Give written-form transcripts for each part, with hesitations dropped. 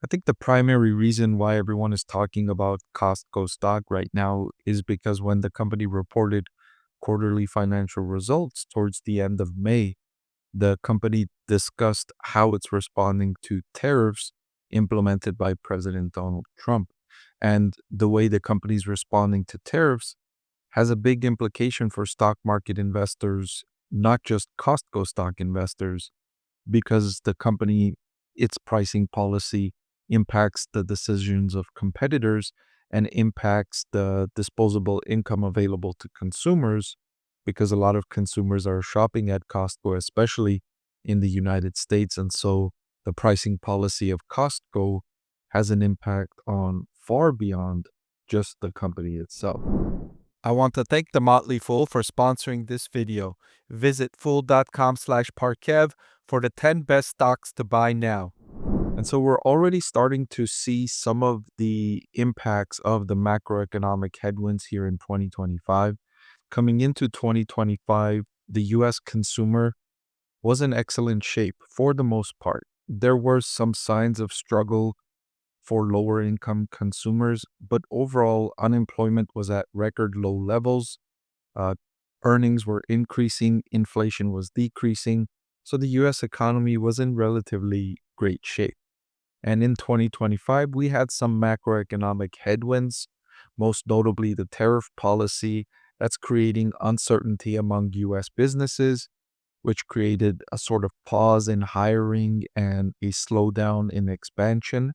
I think the primary reason why everyone is talking about Costco stock right now is because when the company reported quarterly financial results towards the end of May, the company discussed how it's responding to tariffs implemented by President Donald Trump. And the way the company's responding to tariffs has a big implication for stock market investors, not just Costco stock investors, because the company, its pricing policy impacts the decisions of competitors and impacts the disposable income available to consumers because a lot of consumers are shopping at Costco, especially in the United States. And so the pricing policy of Costco has an impact on far beyond just the company itself. I want to thank the Motley Fool for sponsoring this video. Visit fool.com/Parkev for the 10 best stocks to buy now. And so we're already starting to see some of the impacts of the macroeconomic headwinds here in 2025. Coming into 2025, the US consumer was in excellent shape for the most part. There were some signs of struggle for lower income consumers, but overall, unemployment was at record low levels. Uh, Earnings were increasing, inflation was decreasing. So the US economy was in relatively great shape. And in 2025, we had some macroeconomic headwinds, most notably the tariff policy that's creating uncertainty among US businesses, which created a sort of pause in hiring and a slowdown in expansion.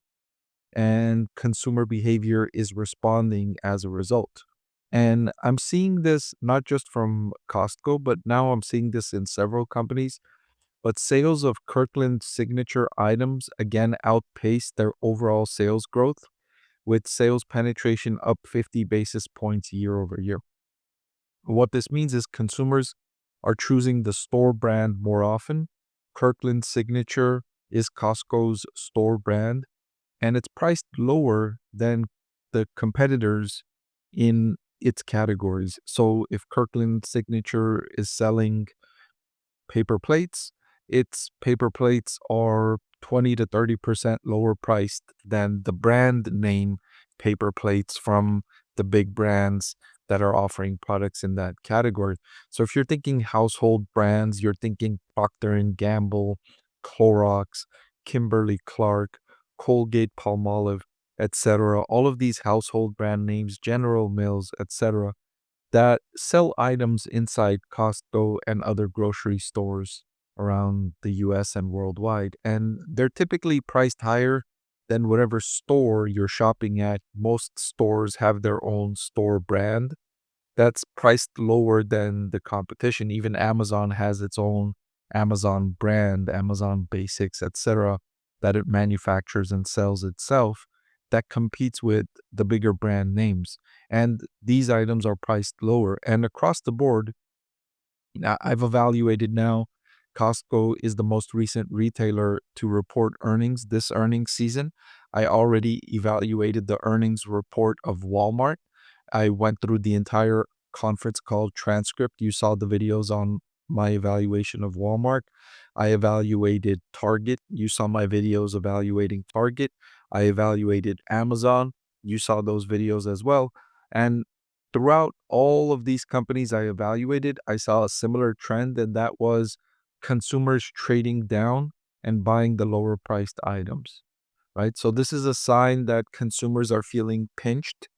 And consumer behavior is responding as a result. And I'm seeing this not just from Costco, but now I'm seeing this in several companies. But sales of Kirkland signature items again outpaced their overall sales growth, with sales penetration up 50 basis points year over year. What this means is consumers are choosing the store brand more often. Kirkland signature is Costco's store brand, and it's priced lower than the competitors in its categories. So if Kirkland signature is selling paper plates, its paper plates are 20 to 30% lower priced than the brand name paper plates from the big brands that are offering products in that category. So if you're thinking household brands, you're thinking Procter and Gamble, Clorox, Kimberly Clark, Colgate Palmolive, etc. All of these household brand names, General Mills, etc., that sell items inside Costco and other grocery stores around the US and worldwide. And they're typically priced higher than whatever store you're shopping at. Most stores have their own store brand that's priced lower than the competition. Even Amazon has its own Amazon brand, Amazon Basics, etc., that it manufactures and sells itself that competes with the bigger brand names. And these items are priced lower. And across the board, I've evaluated now, Costco is the most recent retailer to report earnings this earnings season. I already evaluated the earnings report of Walmart. I went through the entire conference call transcript. You saw the videos on my evaluation of Walmart. I evaluated Target. You saw my videos evaluating Target. I evaluated Amazon. You saw those videos as well. And throughout all of these companies I evaluated, I saw a similar trend, and that was consumers trading down and buying the lower priced items, right? So this is a sign that consumers are feeling pinched.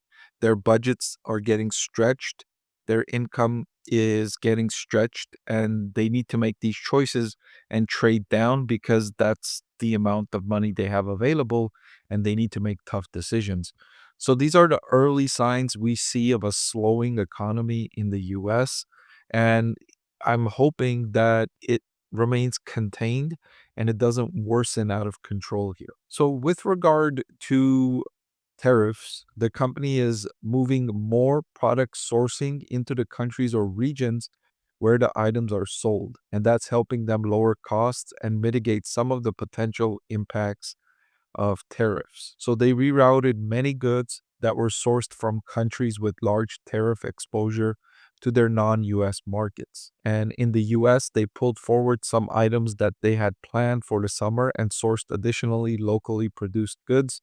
Their budgets are getting stretched. Their income is getting stretched, and they need to make these choices and trade down because that's the amount of money they have available, and they need to make tough decisions. So these are the early signs we see of a slowing economy in the US. And I'm hoping that it remains contained and it doesn't worsen out of control here. So, with regard to tariffs, the company is moving more product sourcing into the countries or regions where the items are sold. And that's helping them lower costs and mitigate some of the potential impacts of tariffs. So they rerouted many goods that were sourced from countries with large tariff exposure to their non-US markets. And in the US, they pulled forward some items that they had planned for the summer and sourced additionally locally produced goods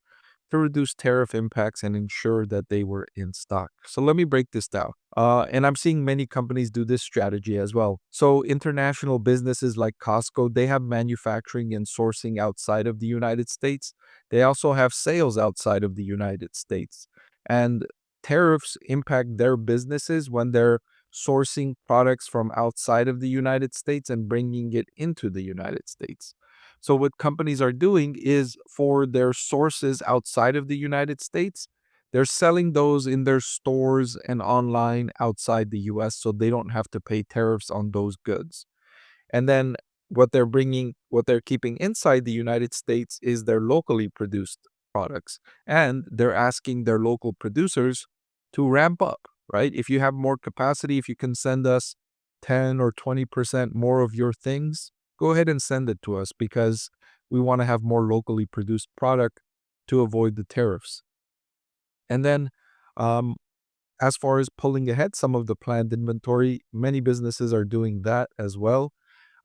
to reduce tariff impacts and ensure that they were in stock. So let me break this down. And I'm seeing many companies do this strategy as well. So international businesses like Costco, they have manufacturing and sourcing outside of the United States. They also have sales outside of the United States. And tariffs impact their businesses when they're sourcing products from outside of the United States and bringing it into the United States. So what companies are doing is for their sources outside of the United States, they're selling those in their stores and online outside the US so they don't have to pay tariffs on those goods. And then what they're keeping inside the United States is their locally produced products. And they're asking their local producers to ramp up, right? If you have more capacity, if you can send us 10 or 20% more of your things, go ahead and send it to us because we want to have more locally produced product to avoid the tariffs. And then, um, as far as pulling ahead some of the planned inventory, many businesses are doing that as well.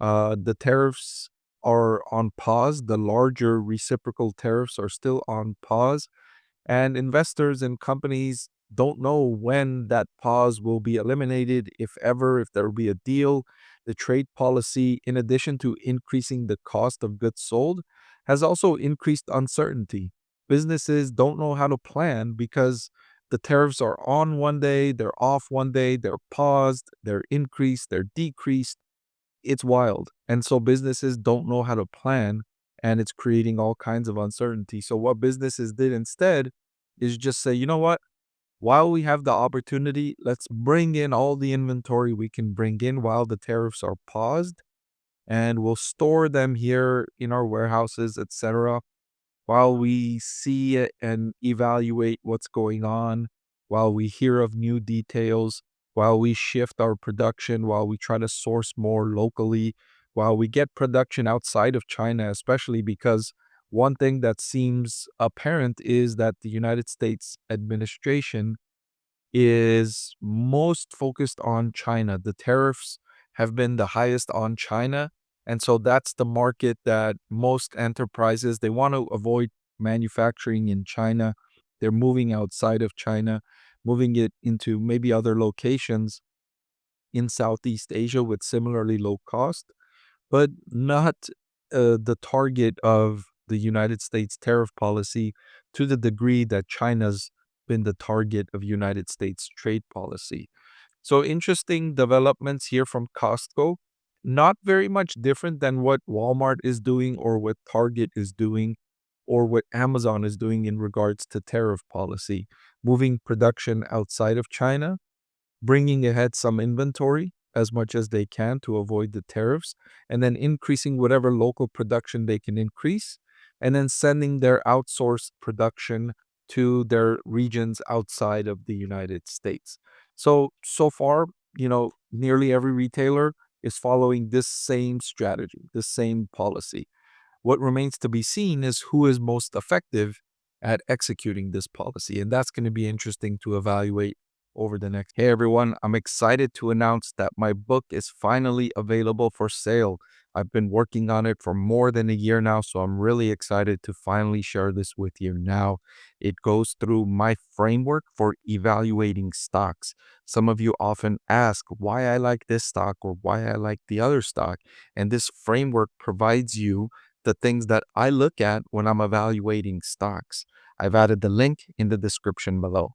The tariffs are on pause. The larger reciprocal tariffs are still on pause. And investors and companies don't know when that pause will be eliminated, if ever, if there will be a deal. The trade policy, in addition to increasing the cost of goods sold, has also increased uncertainty. Businesses don't know how to plan because the tariffs are on one day, they're off one day, they're paused, they're increased, they're decreased. It's wild. And so businesses don't know how to plan, and it's creating all kinds of uncertainty. So what businesses did instead is just say, you know what? While we have the opportunity, let's bring in all the inventory we can bring in while the tariffs are paused, and we'll store them here in our warehouses, etc., while we see it and evaluate what's going on, while we hear of new details, while we shift our production, while we try to source more locally, while we get production outside of China, especially because one thing that seems apparent is that the United States administration is most focused on China. The tariffs have been the highest on China. And so that's the market that most enterprises, they want to avoid manufacturing in China. They're moving outside of China, moving it into maybe other locations in Southeast Asia with similarly low cost, but not the target of the United States tariff policy to the degree that China's been the target of United States trade policy. So interesting developments here from Costco. Not very much different than what Walmart is doing or what Target is doing or what Amazon is doing in regards to tariff policy, moving production outside of China, bringing ahead some inventory as much as they can to avoid the tariffs, and then increasing whatever local production they can increase, and then sending their outsourced production to their regions outside of the United States. So far, nearly every retailer is following this same strategy, this same policy. What remains to be seen is who is most effective at executing this policy. And that's going to be interesting to evaluate over the next. Hey everyone, I'm excited to announce that my book is finally available for sale. I've been working on it for more than a year now, so I'm really excited to finally share this with you now. It goes through my framework for evaluating stocks. Some of you often ask why I like this stock or why I like the other stock, and this framework provides you the things that I look at when I'm evaluating stocks. I've added the link in the description below.